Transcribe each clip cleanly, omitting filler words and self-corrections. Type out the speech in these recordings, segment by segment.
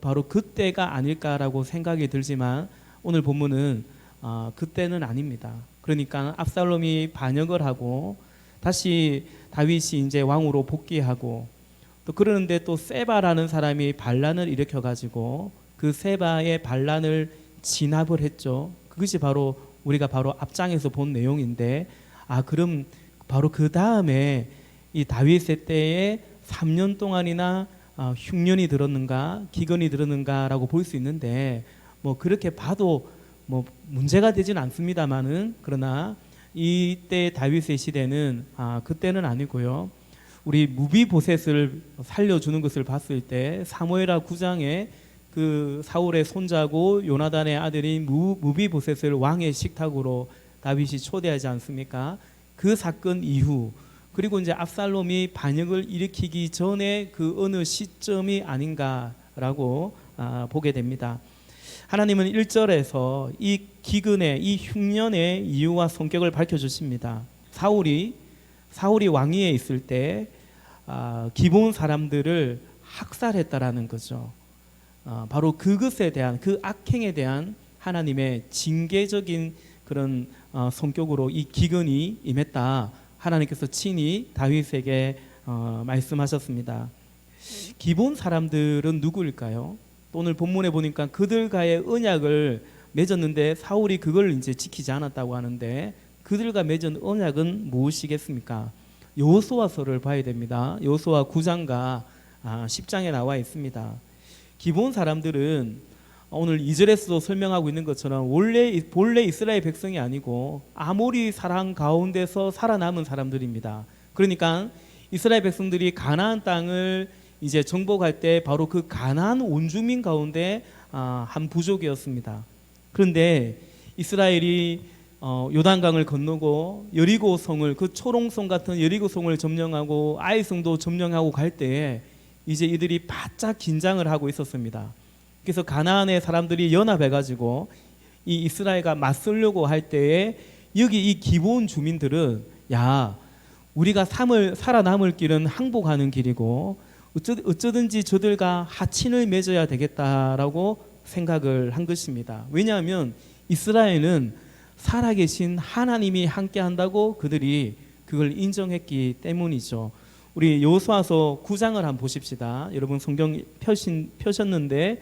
바로 그때가 아닐까라고 생각이 들지만 오늘 본문은 그때는 아닙니다. 그러니까 압살롬이 반역을 하고 다시 다윗이 이제 왕으로 복귀하고 또 그러는데 또 세바라는 사람이 반란을 일으켜 가지고 그 세바의 반란을 진압을 했죠. 그것이 바로 우리가 바로 앞장에서 본 내용인데 그럼 바로 그 다음에 이 다윗의 때에 3년 동안이나 흉년이 들었는가 기근이 들었는가라고 볼 수 있는데 뭐 그렇게 봐도 뭐 문제가 되지는 않습니다만은 그러나 이때 다윗의 시대는 그때는 아니고요. 우리 무비보셋을 살려주는 것을 봤을 때 사무엘하 9장에 그 사울의 손자고 요나단의 아들인 무비보셋을 왕의 식탁으로 다윗이 초대하지 않습니까? 그 사건 이후 그리고 이제 압살롬이 반역을 일으키기 전에 그 어느 시점이 아닌가라고 보게 됩니다. 하나님은 1절에서 이 기근의 이 흉년의 이유와 성격을 밝혀주십니다. 사울이 왕위에 있을 때 기본 사람들을 학살했다라는 거죠. 바로 그것에 대한 그 악행에 대한 하나님의 징계적인 그런 성격으로 이 기근이 임했다. 하나님께서 친히 다윗에게 말씀하셨습니다. 기본 사람들은 누구일까요? 오늘 본문에 보니까 그들과의 언약을 맺었는데 사울이 그걸 이제 지키지 않았다고 하는데 그들과 맺은 언약은 무엇이겠습니까? 여호수아서를 봐야 됩니다. 여호수아 9장과 10장에 나와 있습니다. 기본 사람들은 오늘 2절에서도 설명하고 있는 것처럼 본래 이스라엘 백성이 아니고 아모리 사람 가운데서 살아남은 사람들입니다. 그러니까 이스라엘 백성들이 가나안 땅을 이제 정복할 때 바로 그 가나안 원주민 가운데 한 부족이었습니다. 그런데 이스라엘이 요단강을 건너고 여리고성을 그 초롱성 같은 여리고성을 점령하고 아이성도 점령하고 갈 때에 이제 이들이 바짝 긴장을 하고 있었습니다. 그래서 가나안의 사람들이 연합해가지고 이 이스라엘과 맞서려고 할 때에 여기 이 기본 주민들은 우리가 살아남을 길은 항복하는 길이고 어쩌든지 저들과 하친을 맺어야 되겠다라고 생각을 한 것입니다. 왜냐하면 이스라엘은 살아계신 하나님이 함께한다고 그들이 그걸 인정했기 때문이죠. 우리 여호수아서 9장을 한번 보십시다. 여러분 성경 펴셨는데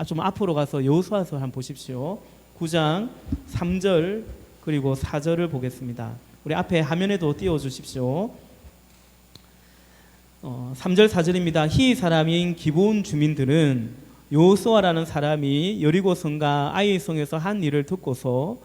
좀 앞으로 가서 여호수아서 한번 보십시오. 9장 3절 그리고 4절을 보겠습니다. 우리 앞에 화면에도 띄워주십시오. 3절 4절입니다. 히 사람인 기본 주민들은 여호수아라는 사람이 여리고성과 아이성에서 한 일을 듣고서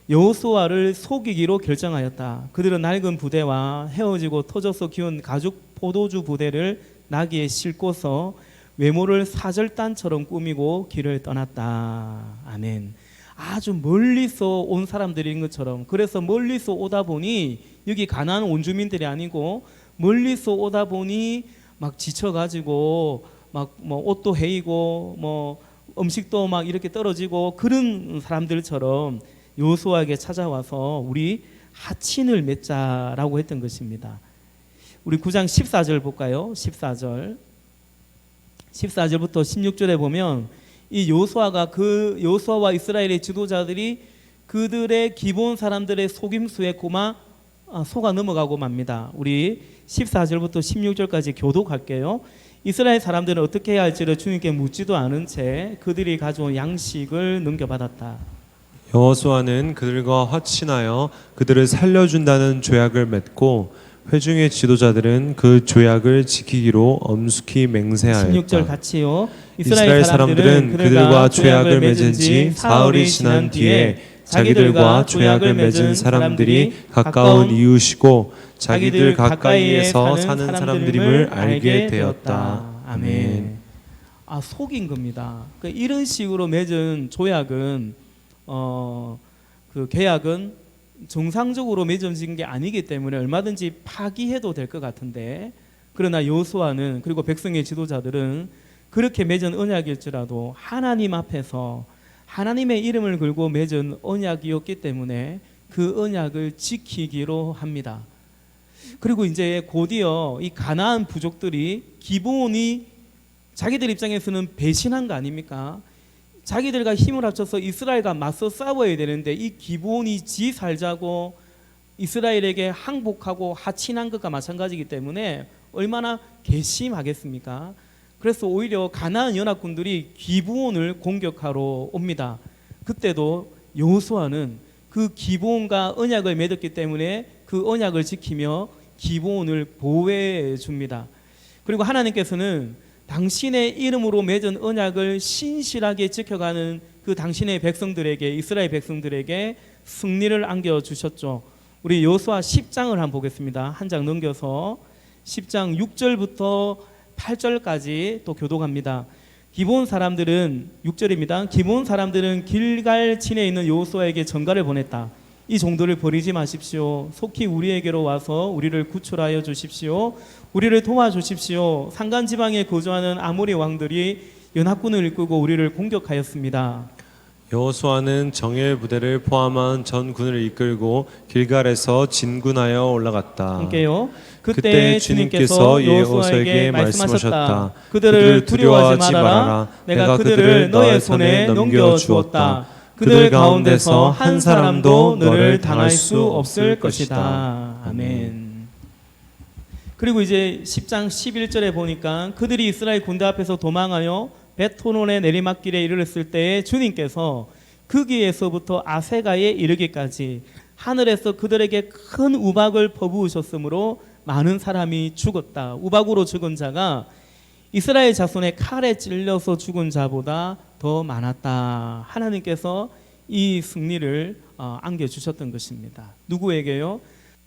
여호수아를 속이기로 결정하였다. 그들은 낡은 부대와 헤어지고 터져서 기운 가죽 포도주 부대를 나귀에 싣고서 외모를 사절단처럼 꾸미고 길을 떠났다. 아멘. 아주 멀리서 온 사람들인 것처럼, 그래서 멀리서 오다 보니 여기 가나안 원주민들이 아니고 멀리서 오다 보니 막 지쳐가지고 막 뭐 옷도 헤이고 뭐 음식도 막 이렇게 떨어지고 그런 사람들처럼 여호수아에게 찾아와서 우리 하친을 맺자라고 했던 것입니다. 우리 9장 14절 볼까요? 14절부터 16절에 보면 이 여호수아와 이스라엘의 지도자들이 그들의 기본 사람들의 속임수에 속아 넘어가고 맙니다. 우리 14절부터 16절까지 교독할게요. 이스라엘 사람들은 어떻게 해야 할지를 주님께 묻지도 않은 채 그들이 가져온 양식을 넘겨받았다. 여호수아는 그들과 화친하여 그들을 살려준다는 조약을 맺고 회중의 지도자들은 그 조약을 지키기로 엄숙히 맹세하였다. 16절 같이요. 이스라엘 사람들은 그들과 조약을 맺은 지 사흘이 지난 뒤에 자기들과 조약을 맺은 사람들이 가까운 이웃이고 자기들 가까이에서 사는 사람들임을 알게 되었다. 아멘. 속인 겁니다. 그러니까 이런 식으로 맺은 조약은 그 계약은 정상적으로 맺어진 게 아니기 때문에 얼마든지 파기해도 될 것 같은데, 그러나 여호수아는 그리고 백성의 지도자들은 그렇게 맺은 언약일지라도 하나님 앞에서 하나님의 이름을 걸고 맺은 언약이었기 때문에 그 언약을 지키기로 합니다. 그리고 이제 곧이어 이 가나안 부족들이 기본이 자기들 입장에서는 배신한 거 아닙니까? 자기들과 힘을 합쳐서 이스라엘과 맞서 싸워야 되는데 이 기브온이 지 살자고 이스라엘에게 항복하고 하친한 것과 마찬가지이기 때문에 얼마나 괘씸하겠습니까? 그래서 오히려 가나안 연합군들이 기브온을 공격하러 옵니다. 그때도 여호수아는 그 기브온과 언약을 맺었기 때문에 그 언약을 지키며 기브온을 보호해 줍니다. 그리고 하나님께서는 당신의 이름으로 맺은 언약을 신실하게 지켜가는 그 당신의 백성들에게, 이스라엘 백성들에게 승리를 안겨주셨죠. 우리 여호수아 10장을 한번 보겠습니다. 한 장 넘겨서 10장 6절부터 8절까지 또 교독합니다. 기브온 사람들은 6절입니다. 기브온 사람들은 길갈 진에 있는 여호수아에게 전가를 보냈다. 이 종들을 버리지 마십시오. 속히 우리에게로 와서 우리를 구출하여 주십시오. 우리를 도와주십시오. 산간 지방에 거주하는 아모리 왕들이 연합군을 이끌고 우리를 공격하였습니다. 여호수아는 정예 부대를 포함한 전군을 이끌고 길갈에서 진군하여 올라갔다. 함께요. 그때 주님께서 여호수아에게 말씀하셨다. 그들을 두려워하지 말아라. 내가 그들을 너의 손에 넘겨주었다. 그들 가운데서 한 사람도 너를 당할 수 없을 것이다. 아멘. 그리고 이제 10장 11절에 보니까 그들이 이스라엘 군대 앞에서 도망하여 벳호론의 내리막길에 이르렀을 때에 주님께서 거기에서부터 아세가에 이르기까지 하늘에서 그들에게 큰 우박을 퍼부으셨으므로 많은 사람이 죽었다. 우박으로 죽은 자가 이스라엘 자손의 칼에 찔려서 죽은 자보다 더 많았다. 하나님께서 이 승리를 안겨주셨던 것입니다. 누구에게요?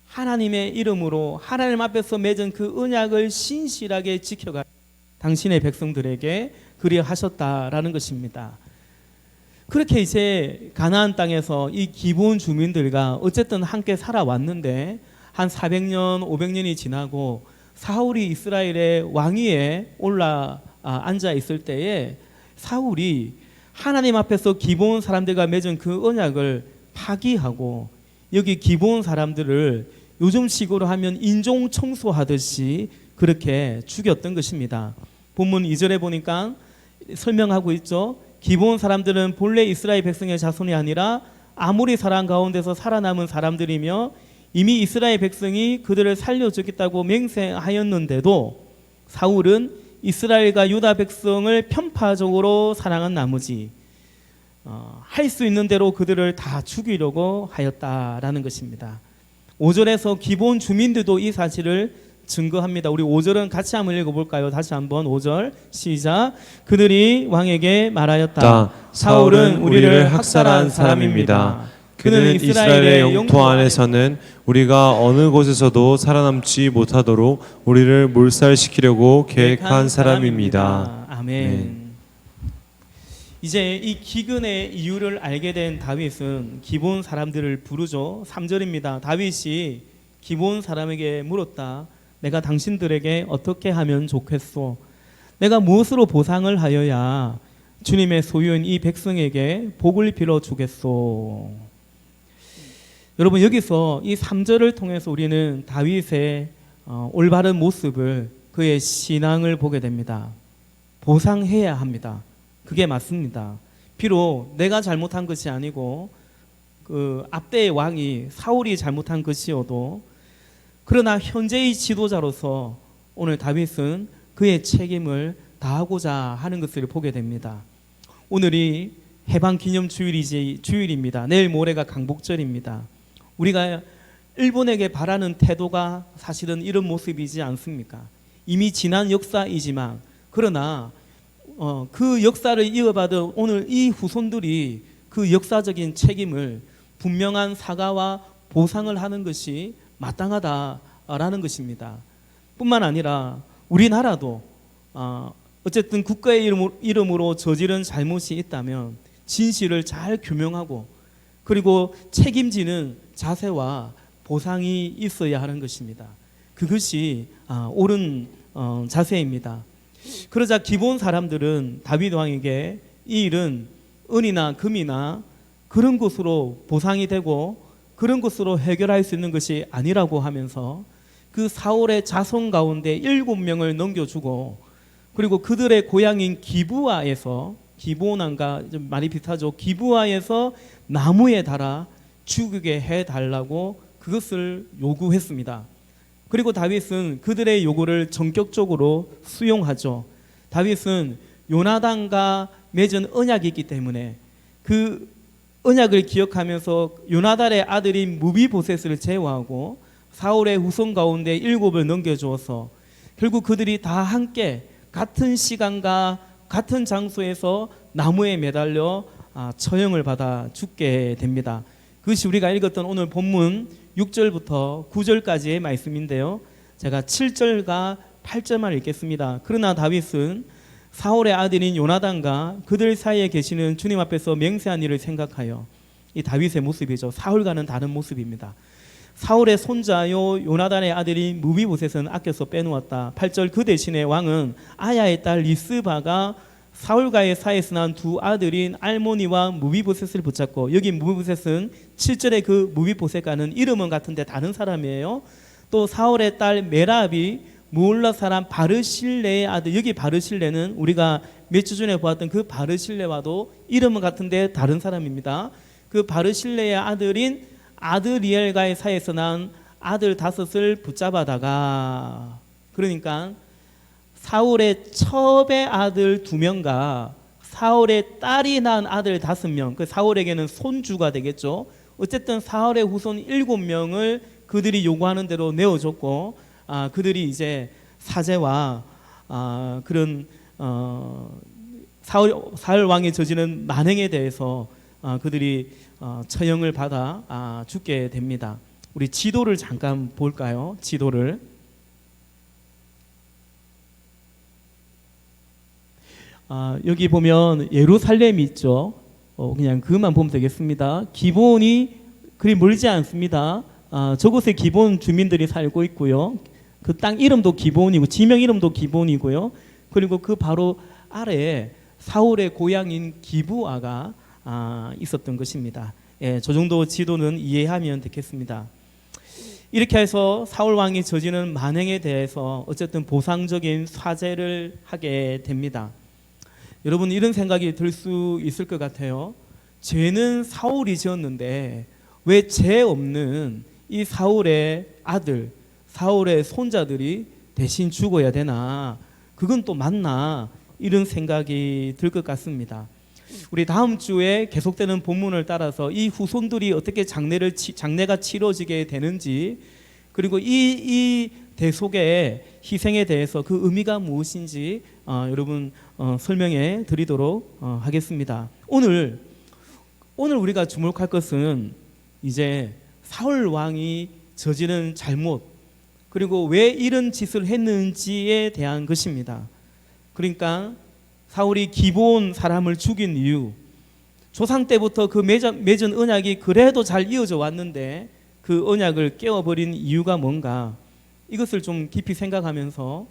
하나님의 이름으로 하나님 앞에서 맺은 그 언약을 신실하게 지켜가 당신의 백성들에게 그리하셨다라는 것입니다. 그렇게 이제 가나안 땅에서 이 기브온 주민들과 어쨌든 함께 살아왔는데 한 400년, 500년이 지나고 사울이 이스라엘의 왕위에 앉아 있을 때에 사울이 하나님 앞에서 기브온 사람들과 맺은 그 언약을 파기하고 여기 기브온 사람들을 요즘식으로 하면 인종 청소하듯이 그렇게 죽였던 것입니다. 본문 2절에 보니까 설명하고 있죠. 기브온 사람들은 본래 이스라엘 백성의 자손이 아니라 아모리 사람 가운데서 살아남은 사람들이며 이미 이스라엘 백성이 그들을 살려주겠다고 맹세하였는데도 사울은 이스라엘과 유다 백성을 편파적으로 사랑한 나머지 할 수 있는 대로 그들을 다 죽이려고 하였다라는 것입니다. 5절에서 기브온 주민들도 이 사실을 증거합니다. 우리 5절은 같이 한번 읽어볼까요? 다시 한번 5절 시작. 그들이 왕에게 말하였다. 사울은 우리를 학살한 사람입니다. 그는 이스라엘의 영토 안에서는 우리가 어느 곳에서도 살아남지 못하도록 우리를 몰살시키려고 계획한 사람입니다. 아멘. 이제 이 기근의 이유를 알게 된 다윗은 기브온 사람들을 부르죠. 3절입니다. 다윗이 기브온 사람에게 물었다. 내가 당신들에게 어떻게 하면 좋겠소? 내가 무엇으로 보상을 하여야 주님의 소유인 이 백성에게 복을 빌어 주겠소? 여러분, 여기서 이 3절을 통해서 우리는 다윗의 올바른 모습을, 그의 신앙을 보게 됩니다. 보상해야 합니다. 그게 맞습니다. 비록 내가 잘못한 것이 아니고 그 앞대의 왕이 사울이 잘못한 것이어도, 그러나 현재의 지도자로서 오늘 다윗은 그의 책임을 다하고자 하는 것을 보게 됩니다. 오늘이 해방기념주일입니다. 내일 모레가 강복절입니다. 우리가 일본에게 바라는 태도가 사실은 이런 모습이지 않습니까? 이미 지난 역사이지만, 그러나 그 역사를 이어받은 오늘 이 후손들이 그 역사적인 책임을 분명한 사과와 보상을 하는 것이 마땅하다라는 것입니다. 뿐만 아니라 우리나라도 어쨌든 국가의 이름으로 저지른 잘못이 있다면 진실을 잘 규명하고 그리고 책임지는 자세와 보상이 있어야 하는 것입니다. 그것이 옳은 자세입니다. 그러자 기브온 사람들은 다윗 왕에게 이 일은 은이나 금이나 그런 것으로 보상이 되고 그런 것으로 해결할 수 있는 것이 아니라고 하면서 그 사울의 자손 가운데 7명을 넘겨주고 그리고 그들의 고향인 기브아에서, 기브온과 좀 말이 비슷하죠. 기브아에서 나무에 달아 죽이게 해달라고 그것을 요구했습니다. 그리고 다윗은 그들의 요구를 전격적으로 수용하죠. 다윗은 요나단과 맺은 언약이 있기 때문에 그 언약을 기억하면서 요나단의 아들인 무비보셋을 제거하고 사울의 후손 가운데 7을 넘겨주어서 결국 그들이 다 함께 같은 시간과 같은 장소에서 나무에 매달려 처형을 받아 죽게 됩니다. 그것이 우리가 읽었던 오늘 본문 6절부터 9절까지의 말씀인데요. 제가 7절과 8절만 읽겠습니다. 그러나 다윗은 사울의 아들인 요나단과 그들 사이에 계시는 주님 앞에서 맹세한 일을 생각하여, 이 다윗의 모습이죠. 사울과는 다른 모습입니다. 사울의 손자요 요나단의 아들인 무비보셋은 아껴서 빼놓았다. 8절 그 대신에 왕은 아야의 딸 리스바가 사울과의 사이에서 난 두 아들인 알모니와 무비보셋을 붙잡고, 여기 무비보셋은 7절의 그 무비보셋과는 이름은 같은데 다른 사람이에요. 또 사울의 딸 메랍이 무올라 사람 바르실레의 아들, 여기 바르실레는 우리가 몇 주 전에 보았던 그 바르실레와도 이름은 같은데 다른 사람입니다. 그 바르실레의 아들인 아드리엘과의 사이에서 난 아들 5을 붙잡아다가, 그러니까 사울의 첩의 아들 2명과 사울의 딸이 낳은 아들 5명, 그 사울에게는 손주가 되겠죠. 어쨌든 사울의 후손 7명을 그들이 요구하는 대로 내어줬고, 그들이 이제 사제와 그런 사울 왕이 저지른 만행에 대해서 그들이 처형을 받아 죽게 됩니다. 우리 지도를 잠깐 볼까요? 지도를. 여기 보면 예루살렘이 있죠. 그냥 그것만 보면 되겠습니다. 기본이 그리 멀지 않습니다. 저곳에 기본 주민들이 살고 있고요. 그 땅 이름도 기본이고 지명 이름도 기본이고요. 그리고 그 바로 아래에 사울의 고향인 기브아가 있었던 것입니다. 예, 저 정도 지도는 이해하면 되겠습니다. 이렇게 해서 사울 왕이 저지른 만행에 대해서 어쨌든 보상적인 사죄를 하게 됩니다. 여러분, 이런 생각이 들 수 있을 것 같아요. 죄는 사울이 지었는데 왜 죄 없는 이 사울의 아들, 사울의 손자들이 대신 죽어야 되나? 그건 또 맞나? 이런 생각이 들 것 같습니다. 우리 다음 주에 계속되는 본문을 따라서 이 후손들이 어떻게 장례가 치러지게 되는지, 그리고 이 대속의 희생에 대해서 그 의미가 무엇인지 여러분 설명해 드리도록 하겠습니다. 오늘 우리가 주목할 것은 이제 사울 왕이 저지른 잘못, 그리고 왜 이런 짓을 했는지에 대한 것입니다. 그러니까 사울이 기브온 사람을 죽인 이유, 조상 때부터 그 맺은 언약이 그래도 잘 이어져 왔는데 그 언약을 깨워버린 이유가 뭔가, 이것을 좀 깊이 생각하면서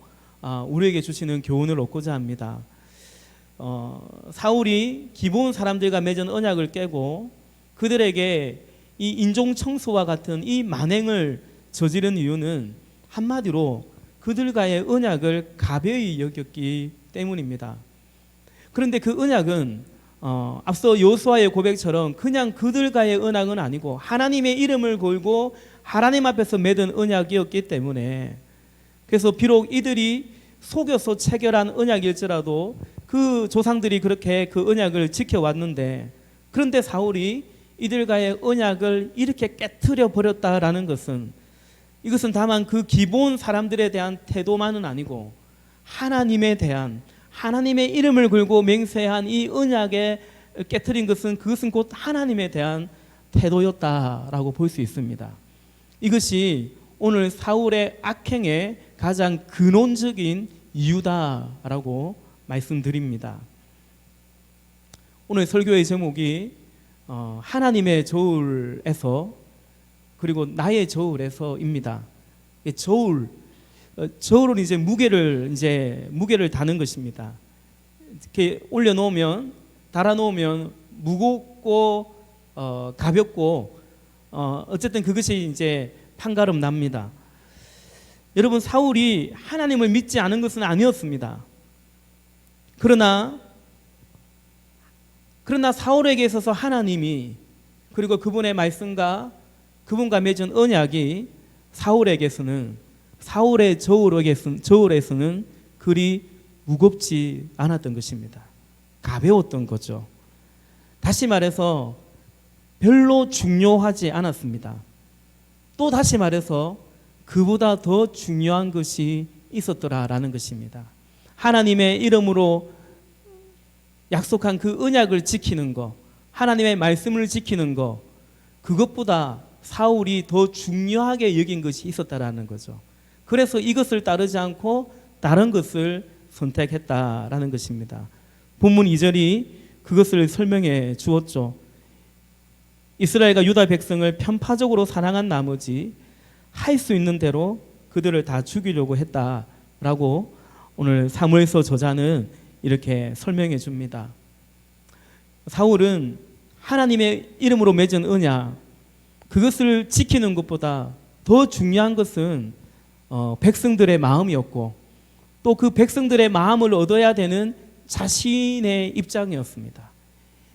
우리에게 주시는 교훈을 얻고자 합니다. 사울이 기브온 사람들과 맺은 언약을 깨고 그들에게 이 인종청소와 같은 이 만행을 저지른 이유는 한마디로 그들과의 언약을 가벼이 여겼기 때문입니다. 그런데 그 언약은 앞서 여호수아의 고백처럼 그냥 그들과의 언약은 아니고 하나님의 이름을 걸고 하나님 앞에서 맺은 언약이었기 때문에, 그래서 비록 이들이 속여서 체결한 언약일지라도 그 조상들이 그렇게 그 언약을 지켜왔는데, 그런데 사울이 이들과의 언약을 이렇게 깨트려 버렸다라는 것은, 이것은 다만 그 기본 사람들에 대한 태도만은 아니고 하나님에 대한, 하나님의 이름을 걸고 맹세한 이 언약에 깨트린 것은, 그것은 곧 하나님에 대한 태도였다라고 볼 수 있습니다. 이것이 오늘 사울의 악행의 가장 근원적인 이유다라고 말씀드립니다. 오늘 설교의 제목이 하나님의 저울에서, 그리고 나의 저울에서입니다. 저울은 이제 무게를 다는 것입니다. 이렇게 올려놓으면, 달아놓으면 무겁고 가볍고 어쨌든 그것이 이제 판가름 납니다. 여러분, 사울이 하나님을 믿지 않은 것은 아니었습니다. 그러나 사울에게 있어서 하나님이 그리고 그분의 말씀과 그분과 맺은 언약이 사울의 저울에서는 그리 무겁지 않았던 것입니다. 가벼웠던 거죠. 다시 말해서 별로 중요하지 않았습니다. 또 다시 말해서 그보다 더 중요한 것이 있었더라라는 것입니다. 하나님의 이름으로 약속한 그 언약을 지키는 것, 하나님의 말씀을 지키는 것, 그것보다 사울이 더 중요하게 여긴 것이 있었다라는 거죠. 그래서 이것을 따르지 않고 다른 것을 선택했다라는 것입니다. 본문 2절이 그것을 설명해 주었죠. 이스라엘과 유다 백성을 편파적으로 사랑한 나머지 할 수 있는 대로 그들을 다 죽이려고 했다라고 오늘 사무엘서 저자는 이렇게 설명해 줍니다. 사울은 하나님의 이름으로 맺은 언약, 그것을 지키는 것보다 더 중요한 것은 백성들의 마음이었고, 또 그 백성들의 마음을 얻어야 되는 자신의 입장이었습니다.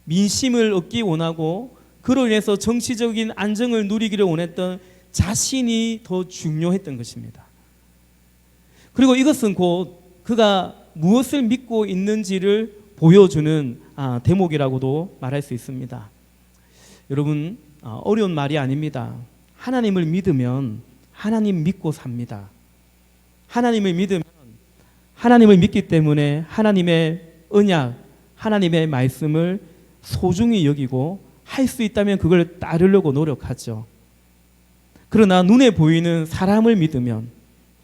민심을 얻기 원하고 그로 인해서 정치적인 안정을 누리기를 원했던 자신이 더 중요했던 것입니다. 그리고 이것은 곧 그가 무엇을 믿고 있는지를 보여주는 대목이라고도 말할 수 있습니다. 여러분, 어려운 말이 아닙니다. 하나님을 믿으면 하나님 믿고 삽니다. 하나님을 믿기 때문에 하나님의 언약, 하나님의 말씀을 소중히 여기고 할 수 있다면 그걸 따르려고 노력하죠. 그러나 눈에 보이는 사람을 믿으면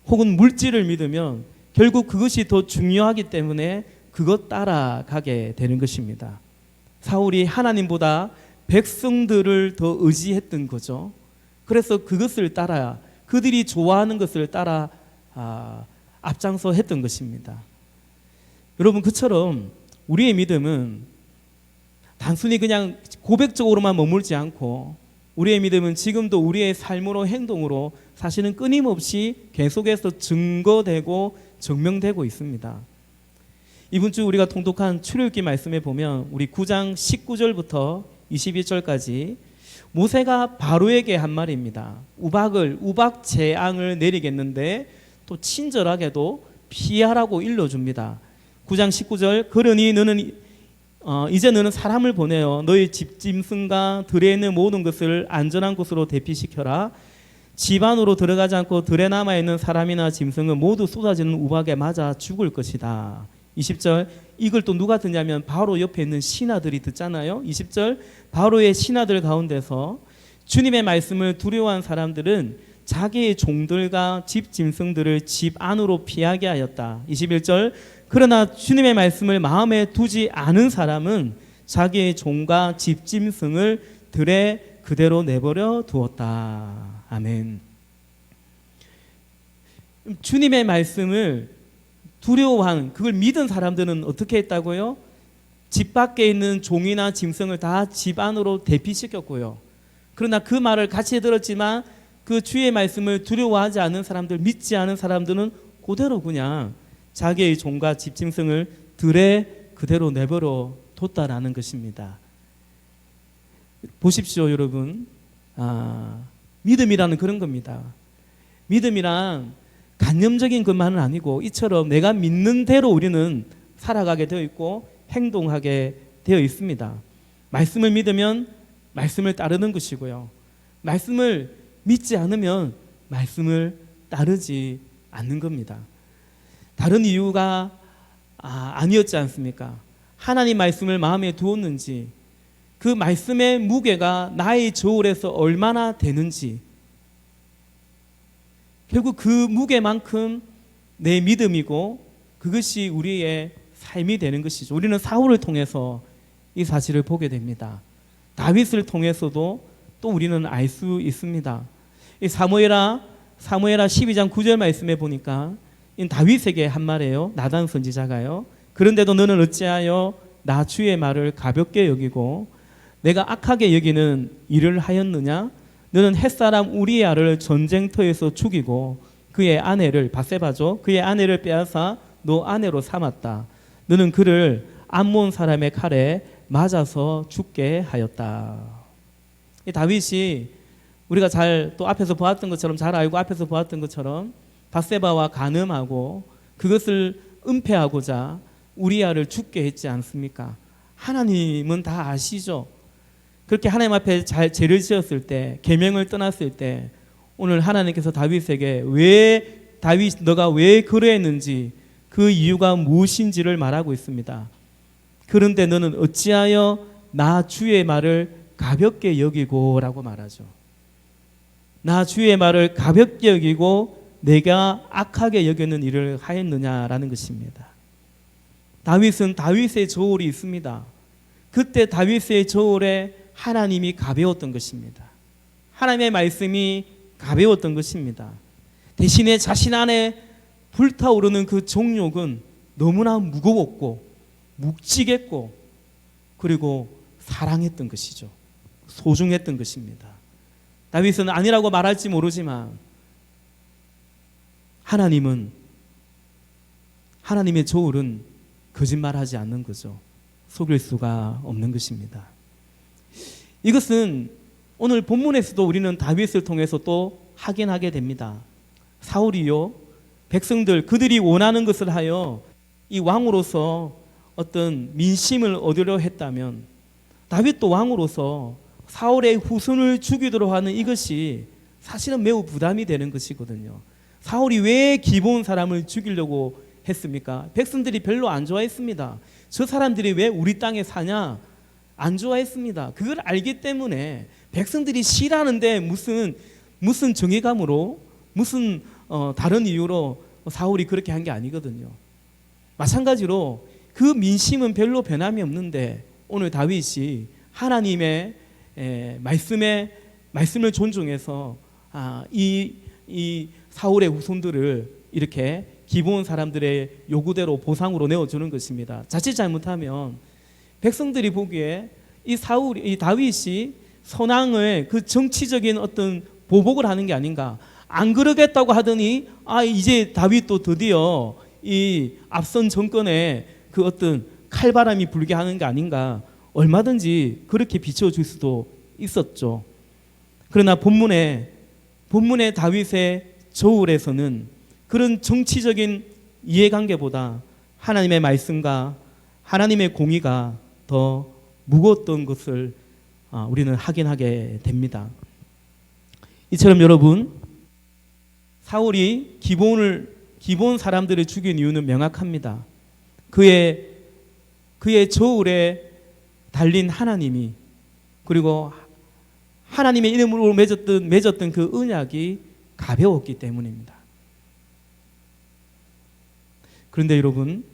혹은 물질을 믿으면 결국 그것이 더 중요하기 때문에 그것 따라가게 되는 것입니다. 사울이 하나님보다 백성들을 더 의지했던 거죠. 그래서 그것을 따라, 그들이 좋아하는 것을 따라 앞장서 했던 것입니다. 여러분, 그처럼 우리의 믿음은 단순히 그냥 고백적으로만 머물지 않고 우리의 믿음은 지금도 우리의 삶으로 행동으로 사실은 끊임없이 계속해서 증거되고 증명되고 있습니다. 이번 주 우리가 통독한 출애굽기 말씀에 보면 우리 9장 19절부터 22절까지 모세가 바로에게 한 말입니다. 우박 재앙을 내리겠는데 또 친절하게도 피하라고 일러줍니다. 9장 19절, 그러니 너는 이제 너는 사람을 보내어 너희 집짐승과 들에 있는 모든 것을 안전한 곳으로 대피시켜라. 집 안으로 들어가지 않고 들에 남아있는 사람이나 짐승은 모두 쏟아지는 우박에 맞아 죽을 것이다. 20절, 이걸 또 누가 듣냐면 바로 옆에 있는 신하들이 듣잖아요. 20절, 바로의 신하들 가운데서 주님의 말씀을 두려워한 사람들은 자기의 종들과 집 짐승들을 집 안으로 피하게 하였다. 21절, 그러나 주님의 말씀을 마음에 두지 않은 사람은 자기의 종과 집 짐승을 들에 그대로 내버려 두었다. 아멘. 주님의 말씀을 두려워한, 그걸 믿은 사람들은 어떻게 했다고요? 집 밖에 있는 종이나 짐승을 다 집 안으로 대피시켰고요. 그러나 그 말을 같이 들었지만 그 주의 말씀을 두려워하지 않은 사람들, 믿지 않은 사람들은 그대로 그냥 자기의 종과 집짐승을 들에 그대로 내버려 뒀다라는 것입니다. 보십시오, 여러분. 믿음이라는 그런 겁니다. 믿음이란 간념적인 것만은 아니고 이처럼 내가 믿는 대로 우리는 살아가게 되어 있고 행동하게 되어 있습니다. 말씀을 믿으면 말씀을 따르는 것이고요. 말씀을 믿지 않으면 말씀을 따르지 않는 겁니다. 다른 이유가 아니었지 않습니까? 하나님 말씀을 마음에 두었는지, 그 말씀의 무게가 나의 저울에서 얼마나 되는지, 결국 그 무게만큼 내 믿음이고 그것이 우리의 삶이 되는 것이죠. 우리는 사울을 통해서 이 사실을 보게 됩니다. 다윗을 통해서도 또 우리는 알 수 있습니다. 이 사무엘하 12장 9절 말씀에 보니까 다윗에게 한 말이에요. 나단 선지자가요. 그런데도 너는 어찌하여 나 주의 말을 가볍게 여기고 내가 악하게 여기는 일을 하였느냐? 너는 햇사람 우리야를 전쟁터에서 죽이고 그의 아내를, 바세바죠, 그의 아내를 빼앗아 너 아내로 삼았다. 너는 그를 암몬 사람의 칼에 맞아서 죽게 하였다. 이 다윗이 우리가 잘 또 앞에서 보았던 것처럼 잘 알고 앞에서 보았던 것처럼 밧세바와 간음하고 그것을 은폐하고자 우리아를 죽게 했지 않습니까? 하나님은 다 아시죠. 그렇게 하나님 앞에 잘 죄를 지었을 때, 계명을 떠났을 때 오늘 하나님께서 다윗에게 왜 다윗 너가 왜 그러했는지 그 이유가 무엇인지를 말하고 있습니다. 그런데 너는 어찌하여 나 주의 말을 가볍게 여기고라고 말하죠. 나 주의 말을 가볍게 여기고 내가 악하게 여기는 일을 하였느냐라는 것입니다. 다윗은 다윗의 저울이 있습니다. 그때 다윗의 저울에 하나님이 가벼웠던 것입니다. 하나님의 말씀이 가벼웠던 것입니다. 대신에 자신 안에 불타오르는 그 정욕은 너무나 무거웠고 묵직했고 그리고 사랑했던 것이죠. 소중했던 것입니다. 다윗은 아니라고 말할지 모르지만 하나님의 저울은 거짓말하지 않는 거죠. 속일 수가 없는 것입니다. 이것은 오늘 본문에서도 우리는 다윗을 통해서 또 확인하게 됩니다. 사울이요 백성들 그들이 원하는 것을 하여 이 왕으로서 어떤 민심을 얻으려 했다면 다윗도 왕으로서 사울의 후손을 죽이도록 하는 이것이 사실은 매우 부담이 되는 것이거든요. 사울이 왜 기브온 사람을 죽이려고 했습니까? 백성들이 별로 안 좋아했습니다. 저 사람들이 왜 우리 땅에 사냐? 안 좋아했습니다. 그걸 알기 때문에 백성들이 싫어하는데 무슨 정의감으로 무슨 다른 이유로 사울이 그렇게 한 게 아니거든요. 마찬가지로 그 민심은 별로 변함이 없는데 오늘 다윗이 하나님의 말씀을 존중해서 이 사울의 후손들을 이렇게 기브온 사람들의 요구대로 보상으로 내어주는 것입니다. 자칫 잘못하면 백성들이 보기에 이 다윗이 선왕을 그 정치적인 어떤 보복을 하는 게 아닌가. 안 그러겠다고 하더니 이제 다윗도 드디어 이 앞선 정권에 그 어떤 칼바람이 불게 하는 게 아닌가. 얼마든지 그렇게 비춰줄 수도 있었죠. 그러나 본문의 다윗의 저울에서는 그런 정치적인 이해관계보다 하나님의 말씀과 하나님의 공의가 더 무거웠던 것을 우리는 확인하게 됩니다. 이처럼 여러분 사울이 기브온 사람들을 죽인 이유는 명확합니다. 그의 저울에 달린 하나님이 그리고 하나님의 이름으로 맺었던 그 언약이 가벼웠기 때문입니다. 그런데 여러분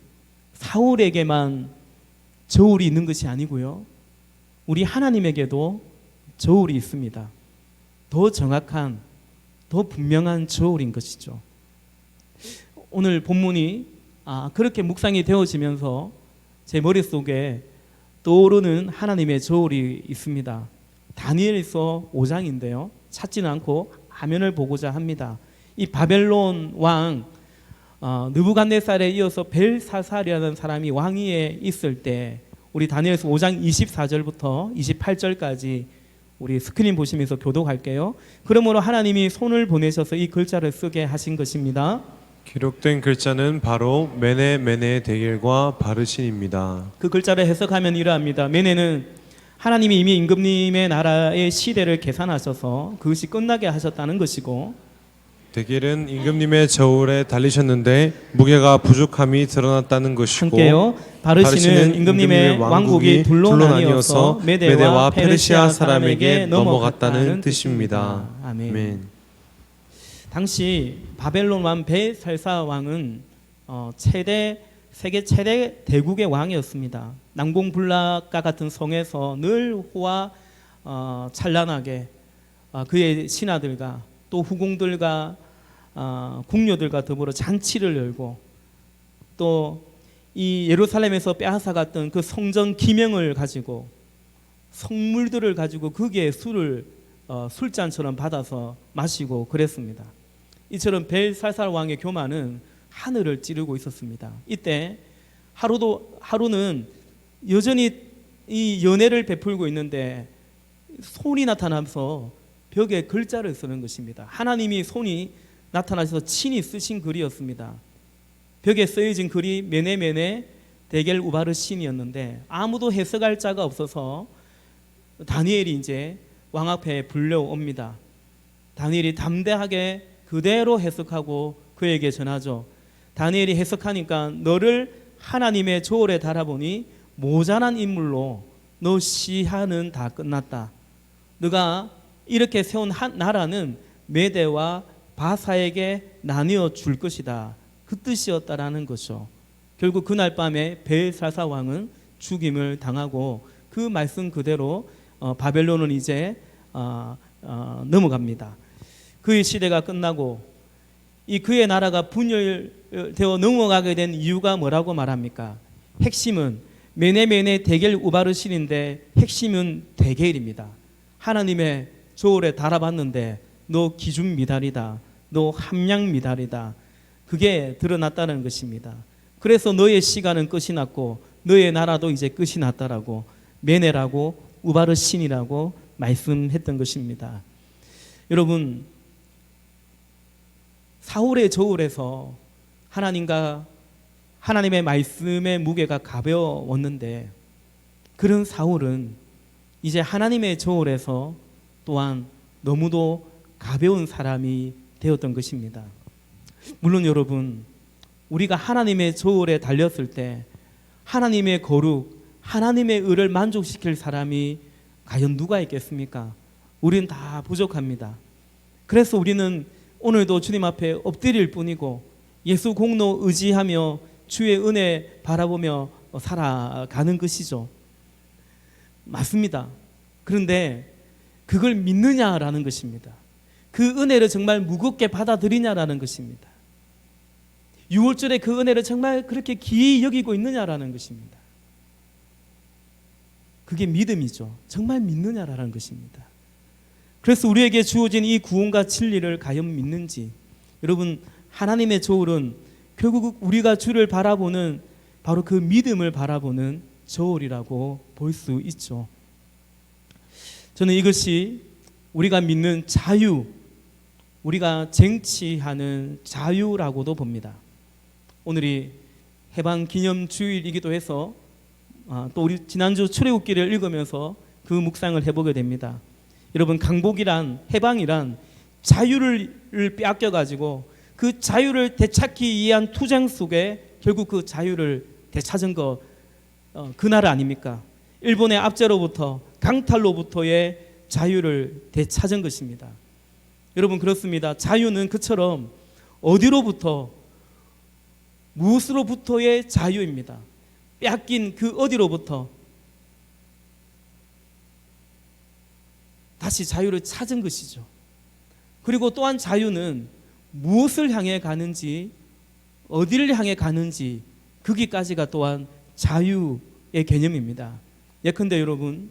사울에게만 저울이 있는 것이 아니고요. 우리 하나님에게도 저울이 있습니다. 더 정확한, 더 분명한 저울인 것이죠. 오늘 본문이 그렇게 묵상이 되어지면서 제 머릿속에 떠오르는 하나님의 저울이 있습니다. 다니엘서 5장인데요. 찾지는 않고 화면을 보고자 합니다. 이 바벨론 왕 느부갓네살에 이어서 벨사살이라는 사람이 왕위에 있을 때 우리 다니엘서 5장 24절부터 28절까지 우리 스크린 보시면서 교독할게요. 그러므로 하나님이 손을 보내셔서 이 글자를 쓰게 하신 것입니다. 기록된 글자는 바로 메네 데겔과 바르신입니다. 그 글자를 해석하면 이러합니다. 메네는 하나님이 이미 임금님의 나라의 시대를 계산하셔서 그것이 끝나게 하셨다는 것이고, 데겔은 임금님의 저울에 달리셨는데 무게가 부족함이 드러났다는 것이고, 함께요. 바르신은 임금님의 왕국이 둘로 나뉘어서 메대와 페르시아 사람에게 넘어갔다는 뜻입니다. 아멘. 당시 바벨론 왕 벨살사 왕은 세계 최대 대국의 왕이었습니다. 난공불락과 같은 성에서 늘 호화 찬란하게 그의 신하들과 또 후궁들과 궁녀들과 더불어 잔치를 열고 또 이 예루살렘에서 빼앗아갔던 그 성전 기명을 가지고 성물들을 가지고 거기에 술을 술잔처럼 받아서 마시고 그랬습니다. 이처럼 벨살살 왕의 교만은 하늘을 찌르고 있었습니다. 이때 하루는 여전히 이 연애를 베풀고 있는데 손이 나타나면서 벽에 글자를 쓰는 것입니다. 하나님이 손이 나타나셔서 친히 쓰신 글이었습니다. 벽에 쓰여진 글이 메네메네 데겔 우바르 신이었는데 아무도 해석할 자가 없어서 다니엘이 이제 왕 앞에 불려옵니다. 다니엘이 담대하게 그대로 해석하고 그에게 전하죠. 다니엘이 해석하니까 너를 하나님의 조울에 달아보니 모자란 인물로 너 시한은 다 끝났다. 너가 이렇게 세운 한 나라는 메대와 바사에게 나뉘어 줄 것이다. 그 뜻이었다라는 것이죠. 결국 그날 밤에 벨사사 왕은 죽임을 당하고 그 말씀 그대로 바벨론은 이제 넘어갑니다. 그의 시대가 끝나고 이 그의 나라가 분열되어 넘어가게 된 이유가 뭐라고 말합니까? 핵심은 메네메네 데겔 우바르신인데 핵심은 데겔입니다. 하나님의 조울에 달아봤는데 너 기준 미달이다. 너 함량 미달이다. 그게 드러났다는 것입니다. 그래서 너의 시간은 끝이 났고 너의 나라도 이제 끝이 났다라고 메네라고 우바르신이라고 말씀했던 것입니다. 여러분, 사울의 저울에서 하나님과 하나님의 말씀의 무게가 가벼웠는데 그런 사울은 이제 하나님의 저울에서 또한 너무도 가벼운 사람이 되었던 것입니다. 물론 여러분, 우리가 하나님의 저울에 달렸을 때 하나님의 거룩, 하나님의 의를 만족시킬 사람이 과연 누가 있겠습니까? 우리는 다 부족합니다. 그래서 우리는 오늘도 주님 앞에 엎드릴 뿐이고 예수 공로 의지하며 주의 은혜 바라보며 살아가는 것이죠. 맞습니다. 그런데 그걸 믿느냐라는 것입니다. 그 은혜를 정말 무겁게 받아들이냐라는 것입니다. 6월절에 그 은혜를 정말 그렇게 귀히 여기고 있느냐라는 것입니다. 그게 믿음이죠. 정말 믿느냐라는 것입니다. 그래서 우리에게 주어진 이 구원과 진리를 과연 믿는지, 여러분, 하나님의 저울은 결국 우리가 주를 바라보는 바로 그 믿음을 바라보는 저울이라고 볼 수 있죠. 저는 이것이 우리가 믿는 자유, 우리가 쟁취하는 자유라고도 봅니다. 오늘이 해방 기념 주일이기도 해서 또 우리 지난주 출애굽기를 읽으면서 그 묵상을 해보게 됩니다. 여러분, 강복이란, 해방이란 자유를 빼앗겨가지고 그 자유를 되찾기 위한 투쟁 속에 결국 그 자유를 되찾은 그 나라 아닙니까? 일본의 압제로부터, 강탈로부터의 자유를 되찾은 것입니다. 여러분, 그렇습니다. 자유는 그처럼 어디로부터, 무엇으로부터의 자유입니다. 빼앗긴 그 어디로부터 다시 자유를 찾은 것이죠. 그리고 또한 자유는 무엇을 향해 가는지, 어디를 향해 가는지, 거기까지가 또한 자유의 개념입니다. 예컨대 여러분,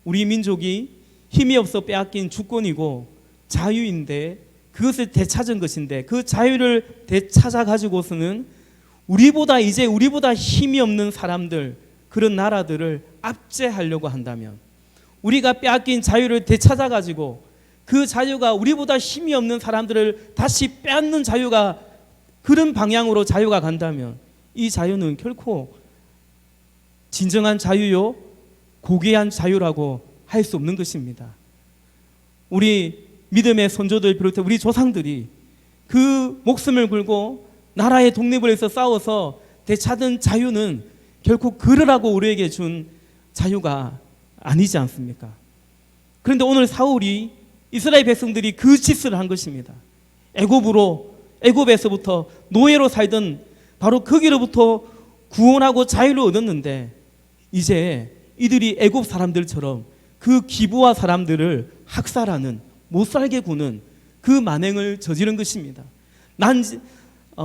우리 민족이 힘이 없어 빼앗긴 주권이고 자유인데 그것을 되찾은 것인데 그 자유를 되찾아 가지고서는 우리보다 힘이 없는 사람들, 그런 나라들을 압제하려고 한다면, 우리가 빼앗긴 자유를 되찾아 가지고 그 자유가 우리보다 힘이 없는 사람들을 다시 빼앗는 자유가, 그런 방향으로 자유가 간다면 이 자유는 결코 진정한 자유요, 고귀한 자유라고 할 수 없는 것입니다. 우리 믿음의 선조들 비롯해 우리 조상들이 그 목숨을 걸고 나라의 독립을 위해서 싸워서 되찾은 자유는 결코 그러라고 우리에게 준 자유가 아니지 않습니까? 그런데 오늘 사울이, 이스라엘 백성들이 그 짓을 한 것입니다. 애굽에서부터 노예로 살던 바로 거기로부터 구원하고 자유를 얻었는데 이제 이들이 애굽 사람들처럼 그 기부와 사람들을 학살하는, 못살게 구는 그 만행을 저지른 것입니다.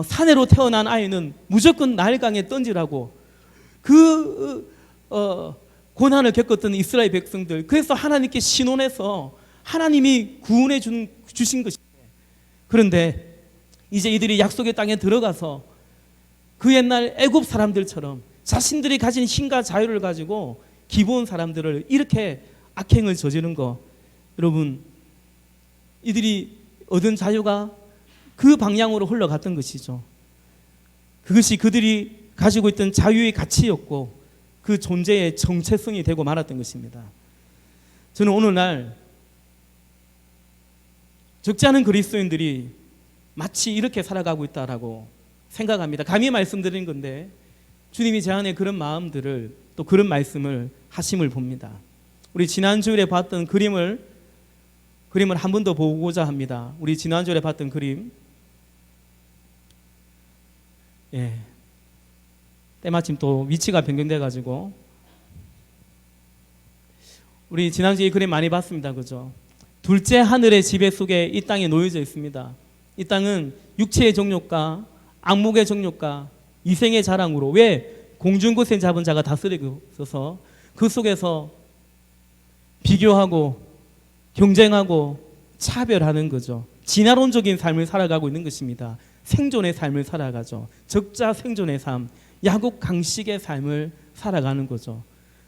사내로 태어난 아이는 무조건 나일강에 던지라고 고난을 겪었던 이스라엘 백성들, 그래서 하나님께 신원해서 하나님이 구원해 주신 것입니다. 그런데 이제 이들이 약속의 땅에 들어가서 그 옛날 애굽 사람들처럼 자신들이 가진 힘과 자유를 가지고 기본 사람들을 이렇게 악행을 저지른 거, 여러분, 이들이 얻은 자유가 그 방향으로 흘러갔던 것이죠. 그것이 그들이 가지고 있던 자유의 가치였고 그 존재의 정체성이 되고 말았던 것입니다. 저는 오늘날 적지 않은 그리스도인들이 마치 이렇게 살아가고 있다라고 생각합니다. 감히 말씀드린 건데 주님이 제 안에 그런 마음들을 또 그런 말씀을 하심을 봅니다. 우리 지난주에 봤던 그림을 한 번 더 보고자 합니다. 우리 지난주에 봤던 그림, 때마침 또 위치가 변경돼 가지고 우리 지난주에 이 그림 많이 봤습니다. 그죠? 둘째 하늘의 지배 속에 이 땅이 놓여져 있습니다. 이 땅은 육체의 정욕과 악목의 정욕과 이생의 자랑으로, 왜? 공중고생 잡은 자가 다스리고 있어서 그 속에서 비교하고 경쟁하고 차별하는 거죠. 진화론적인 삶을 살아가고 있는 것입니다. 생존의 삶을 살아가죠. 적자 생존의 삶, 야곱 강식의 삶을 살아가는 거죠.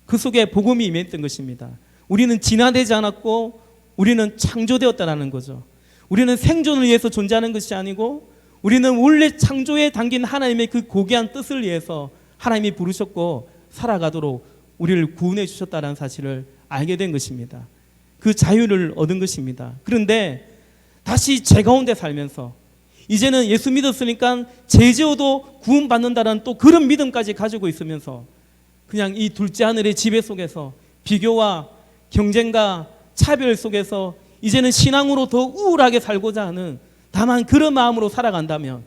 그 속에 복음이 임했던 것입니다. 우리는 진화되지 않았고 우리는 창조되었다라는 거죠. 우리는 생존을 위해서 존재하는 것이 아니고 우리는 원래 창조에 담긴 하나님의 그 고귀한 뜻을 위해서 하나님이 부르셨고 살아가도록 우리를 구원해 주셨다는 사실을 알게 된 것입니다. 그 자유를 얻은 것입니다. 그런데 다시 죄 가운데 살면서 이제는 예수 믿었으니까 죄 지어도 구원받는다는 또 그런 믿음까지 가지고 있으면서 그냥 이 둘째 하늘의 지배 속에서 비교와 경쟁과 차별 속에서 이제는 신앙으로 더 우울하게 살고자 하는, 다만 그런 마음으로 살아간다면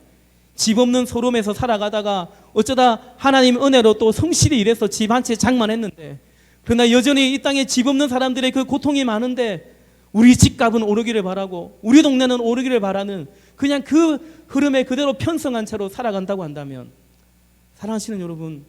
집 없는 소름에서 살아가다가 어쩌다 하나님 은혜로 또 성실히 일해서 집 한 채 장만했는데, 그러나 여전히 이 땅에 집 없는 사람들의 그 고통이 많은데 우리 집값은 오르기를 바라고 우리 동네는 오르기를 바라는 그냥 그 흐름에 그대로 편성한 채로 살아간다고 한다면, 사랑하시는 여러분,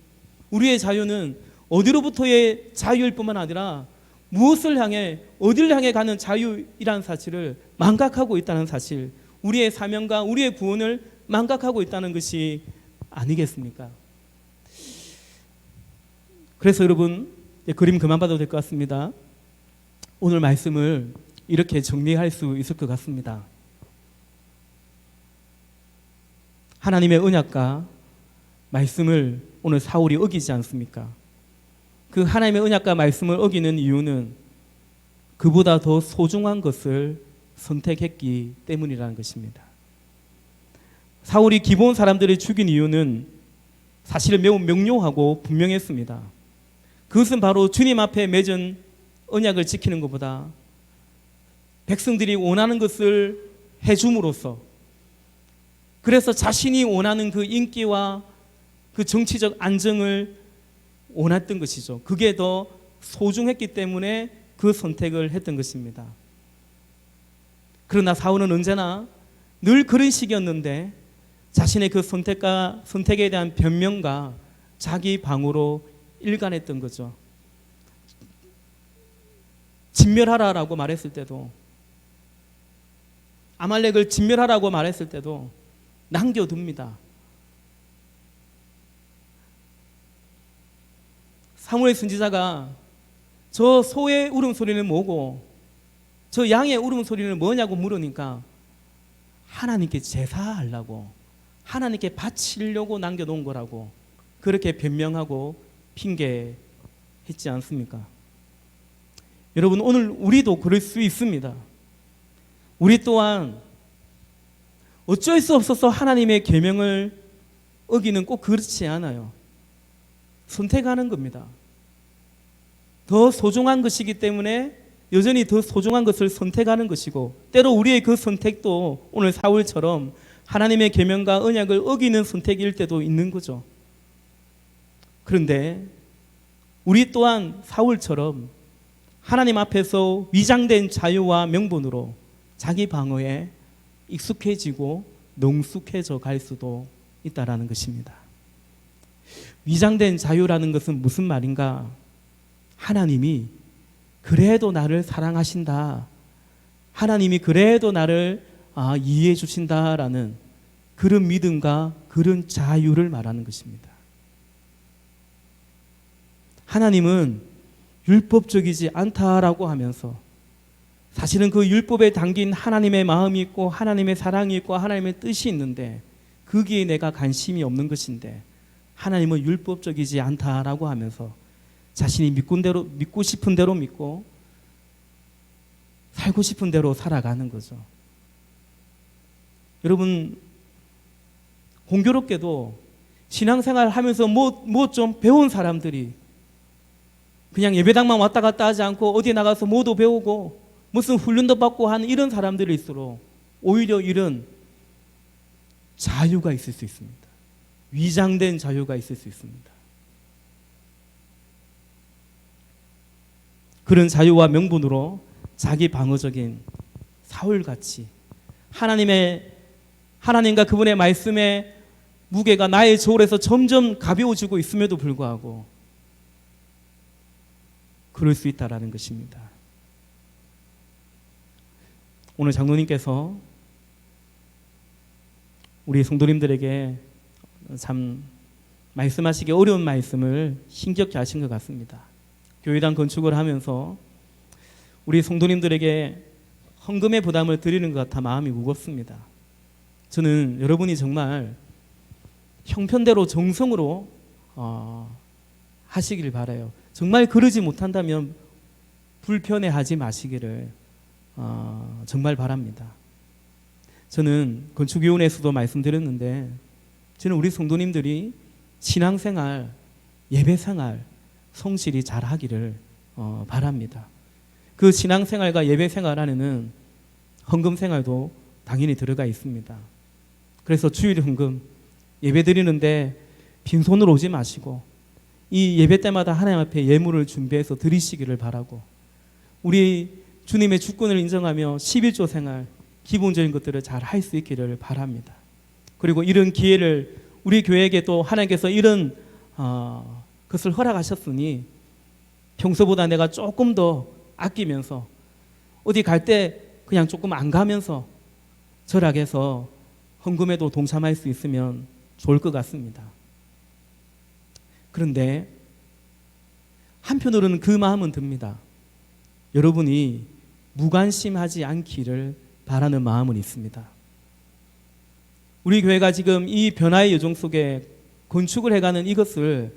우리의 자유는 어디로부터의 자유일 뿐만 아니라 무엇을 향해, 어디를 향해 가는 자유이라는 사실을 망각하고 있다는 사실, 우리의 사명과 우리의 구원을 망각하고 있다는 것이 아니겠습니까? 그래서 여러분, 그림 그만 봐도 될 것 같습니다. 오늘 말씀을 이렇게 정리할 수 있을 것 같습니다. 하나님의 언약과 말씀을 오늘 사울이 어기지 않습니까? 그 하나님의 언약과 말씀을 어기는 이유는 그보다 더 소중한 것을 선택했기 때문이라는 것입니다. 사울이 기본 사람들을 죽인 이유는 사실 매우 명료하고 분명했습니다. 그것은 바로 주님 앞에 맺은 언약을 지키는 것보다 백성들이 원하는 것을 해줌으로써, 그래서 자신이 원하는 그 인기와 그 정치적 안정을 원했던 것이죠. 그게 더 소중했기 때문에 그 선택을 했던 것입니다. 그러나 사울은 언제나 늘 그런 식이었는데 자신의 그 선택에 대한 변명과 자기 방어로 일관했던 거죠. 진멸하라라고 말했을 때도, 아말렉을 진멸하라고 말했을 때도 남겨둡니다. 사무엘 선지자가 저 소의 울음소리는 뭐고 저 양의 울음소리는 뭐냐고 물으니까 하나님께 제사하려고, 하나님께 바치려고 남겨놓은 거라고 그렇게 변명하고 핑계했지 않습니까? 여러분, 오늘 우리도 그럴 수 있습니다. 우리 또한 어쩔 수 없어서 하나님의 계명을 어기는 꼭 그렇지 않아요. 선택하는 겁니다. 더 소중한 것이기 때문에 여전히 더 소중한 것을 선택하는 것이고, 때로 우리의 그 선택도 오늘 사울처럼 하나님의 계명과 언약을 어기는 선택일 때도 있는 거죠. 그런데 우리 또한 사울처럼 하나님 앞에서 위장된 자유와 명분으로 자기 방어에 익숙해지고 능숙해져 갈 수도 있다라는 것입니다. 위장된 자유라는 것은 무슨 말인가? 하나님이 그래도 나를 사랑하신다, 하나님이 그래도 나를 이해해 주신다라는 그런 믿음과 그런 자유를 말하는 것입니다. 하나님은 율법적이지 않다라고 하면서 사실은 그 율법에 담긴 하나님의 마음이 있고 하나님의 사랑이 있고 하나님의 뜻이 있는데 거기에 내가 관심이 없는 것인데 하나님은 율법적이지 않다라고 하면서 자신이 믿고 싶은 대로 믿고 살고 싶은 대로 살아가는 거죠. 여러분, 공교롭게도 신앙생활 하면서 뭐 좀 배운 사람들이 그냥 예배당만 왔다 갔다 하지 않고 어디 나가서 뭐도 배우고 무슨 훈련도 받고 하는 이런 사람들일수록 오히려 이런 자유가 있을 수 있습니다. 위장된 자유가 있을 수 있습니다. 그런 자유와 명분으로 자기 방어적인 사울같이 하나님과 그분의 말씀의 무게가 나의 저울에서 점점 가벼워지고 있음에도 불구하고 그럴 수 있다라는 것입니다. 오늘 장로님께서 우리 성도님들에게 참 말씀하시기 어려운 말씀을 힘겹게 하신 것 같습니다. 교회당 건축을 하면서 우리 성도님들에게 헌금의 부담을 드리는 것 같아 마음이 무겁습니다. 저는 여러분이 정말 형편대로 정성으로 하시길 바라요. 정말 그러지 못한다면 불편해하지 마시기를 정말 바랍니다. 저는 건축위원회에서도 말씀드렸는데 저는 우리 성도님들이 신앙생활, 예배생활 성실히 잘하기를 바랍니다. 그 신앙생활과 예배생활 안에는 헌금생활도 당연히 들어가 있습니다. 그래서 주일 헌금 예배 드리는데 빈손으로 오지 마시고 이 예배 때마다 하나님 앞에 예물을 준비해서 드리시기를 바라고 우리 주님의 주권을 인정하며 11조 생활 기본적인 것들을 잘 할 수 있기를 바랍니다. 그리고 이런 기회를 우리 교회에게 또 하나님께서 이런 것을 허락하셨으니 평소보다 내가 조금 더 아끼면서 어디 갈 때 그냥 조금 안 가면서 절약해서 헌금에도 동참할 수 있으면 좋을 것 같습니다. 그런데 한편으로는 그 마음은 듭니다. 여러분이 무관심하지 않기를 바라는 마음은 있습니다. 우리 교회가 지금 이 변화의 여정 속에 건축을 해가는 이것을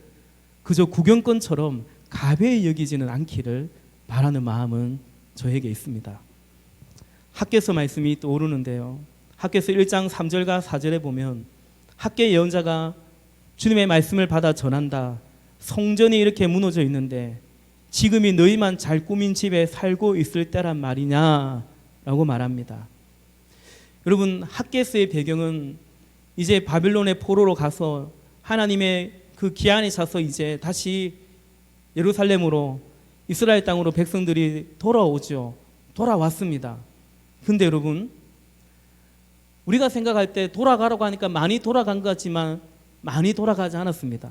그저 구경꾼처럼 가벼이 여기지는 않기를 바라는 마음은 저에게 있습니다. 학개서 말씀이 떠오르는데요. 학개서 1장 3절과 4절에 보면 학개 예언자가 주님의 말씀을 받아 전한다. 성전이 이렇게 무너져 있는데 지금이 너희만 잘 꾸민 집에 살고 있을 때란 말이냐 라고 말합니다. 여러분, 학개서의 배경은 이제 바빌론의 포로로 가서 하나님의 그 기한에 차서 이제 다시 예루살렘으로 이스라엘 땅으로 백성들이 돌아오죠. 돌아왔습니다. 근데 여러분, 우리가 생각할 때 돌아가라고 하니까 많이 돌아간 것 같지만 많이 돌아가지 않았습니다.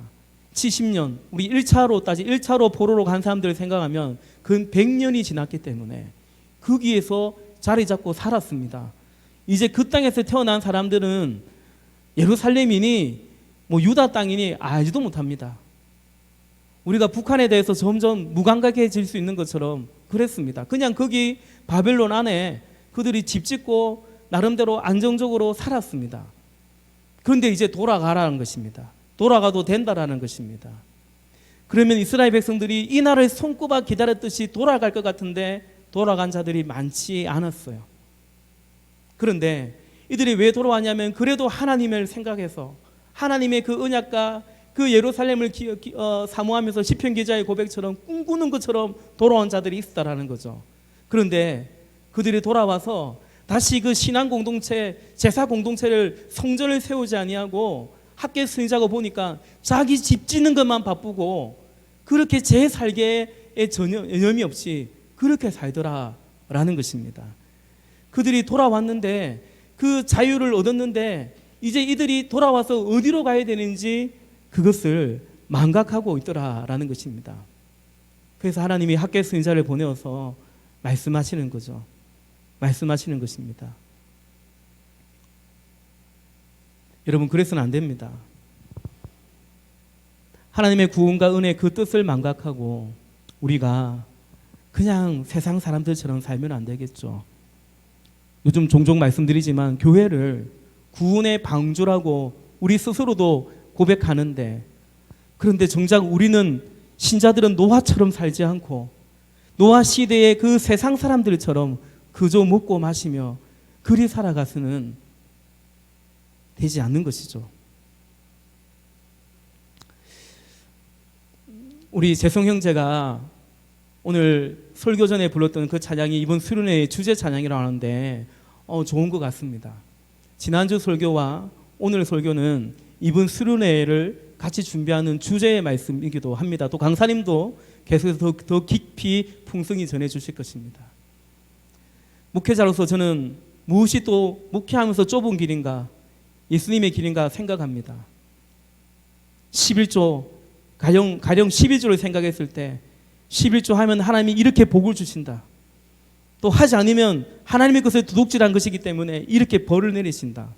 70년, 우리 1차로 포로로 간 사람들을 생각하면 그 100년이 지났기 때문에 거기에서 자리 잡고 살았습니다. 이제 그 땅에서 태어난 사람들은 예루살렘이니 뭐 유다 땅이니 알지도 못합니다. 우리가 북한에 대해서 점점 무감각해질 수 있는 것처럼 그랬습니다. 그냥 거기 바벨론 안에 그들이 집 짓고 나름대로 안정적으로 살았습니다. 그런데 이제 돌아가라는 것입니다. 돌아가도 된다라는 것입니다. 그러면 이스라엘 백성들이 이 날을 손꼽아 기다렸듯이 돌아갈 것 같은데 돌아간 자들이 많지 않았어요. 그런데 이들이 왜 돌아왔냐면 그래도 하나님을 생각해서 하나님의 그 언약과 그 예루살렘을 사모하면서 시편 기자의 고백처럼 꿈꾸는 것처럼 돌아온 자들이 있다라는 거죠. 그런데 그들이 돌아와서 다시 그 신앙 공동체, 제사 공동체를 성전을 세우지 아니하고 학계 스니자고 보니까 자기 집 짓는 것만 바쁘고 그렇게 제 살개에 전혀 여념이 없이 그렇게 살더라라는 것입니다. 그들이 돌아왔는데 그 자유를 얻었는데 이제 이들이 돌아와서 어디로 가야 되는지 그것을 망각하고 있더라라는 것입니다. 그래서 하나님이 학계 스니자를 보내어서 말씀하시는 거죠. 말씀하시는 것입니다. 여러분, 그래서는 안 됩니다. 하나님의 구원과 은혜 그 뜻을 망각하고 우리가 그냥 세상 사람들처럼 살면 안 되겠죠. 요즘 종종 말씀드리지만 교회를 구원의 방주라고 우리 스스로도 고백하는데, 그런데 정작 우리는 신자들은 노아처럼 살지 않고 노아 시대의 그 세상 사람들처럼 그저 먹고 마시며 그리 살아가서는 되지 않는 것이죠. 우리 재성 형제가 오늘 설교 전에 불렀던 그 찬양이 이번 수련회의 주제 찬양이라고 하는데 좋은 것 같습니다. 지난주 설교와 오늘 설교는 이번 수련회를 같이 준비하는 주제의 말씀이기도 합니다. 또 강사님도 계속해서 더 깊이 풍성히 전해 주실 것입니다. 목회자로서 저는 무엇이 또 목회하면서 좁은 길인가, 예수님의 길인가 생각합니다. 11조, 가령 11조를 생각했을 때 11조 하면 하나님이 이렇게 복을 주신다. 또 하지 않으면 하나님의 것을 도둑질한 것이기 때문에 이렇게 벌을 내리신다.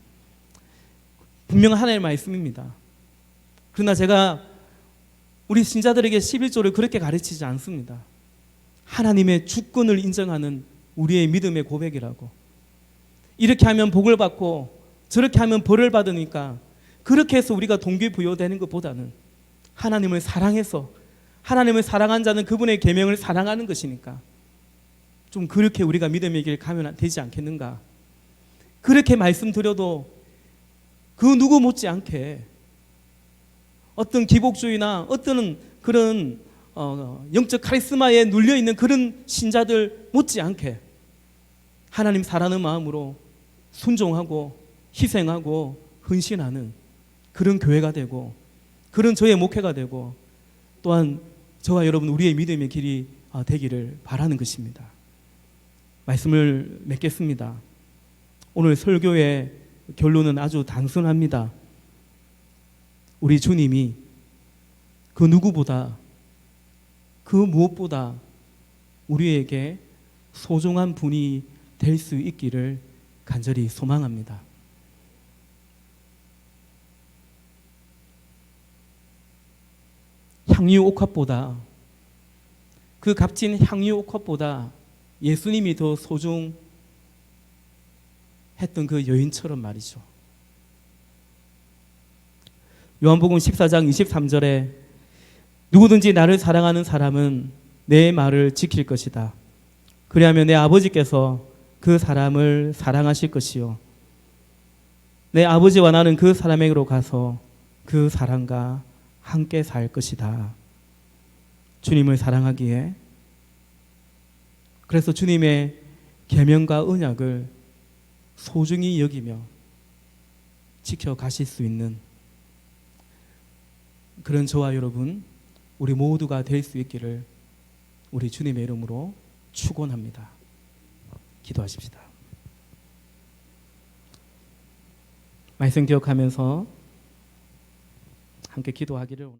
분명 하나님의 말씀입니다. 그러나 제가 우리 신자들에게 11조를 그렇게 가르치지 않습니다. 하나님의 주권을 인정하는 우리의 믿음의 고백이라고. 이렇게 하면 복을 받고 저렇게 하면 벌을 받으니까 그렇게 해서 우리가 동기부여되는 것보다는 하나님을 사랑해서 하나님을 사랑한 자는 그분의 계명을 사랑하는 것이니까 좀 그렇게 우리가 믿음의 길 가면 되지 않겠는가. 그렇게 말씀드려도 그 누구 못지않게 어떤 기복주의나 어떤 그런 영적 카리스마에 눌려있는 그런 신자들 못지않게 하나님 사랑하는 마음으로 순종하고 희생하고 헌신하는 그런 교회가 되고 그런 저의 목회가 되고 또한 저와 여러분 우리의 믿음의 길이 되기를 바라는 것입니다. 말씀을 맺겠습니다. 오늘 설교의 결론은 아주 단순합니다. 우리 주님이 그 누구보다 그 무엇보다 우리에게 소중한 분이 될 수 있기를 간절히 소망합니다. 향유 옥합보다, 그 값진 향유 옥합보다 예수님이 더 소중했던 그 여인처럼 말이죠. 요한복음 14장 23절에 누구든지 나를 사랑하는 사람은 내 말을 지킬 것이다. 그리하면 내 아버지께서 그 사람을 사랑하실 것이요 내 아버지와 나는 그 사람에게로 가서 그 사람과 함께 살 것이다. 주님을 사랑하기에, 그래서 주님의 계명과 언약을 소중히 여기며 지켜가실 수 있는 그런 저와 여러분 우리 모두가 될 수 있기를 우리 주님의 이름으로 축원합니다. 기도하십시다. 말씀 기억하면서 함께 기도하기를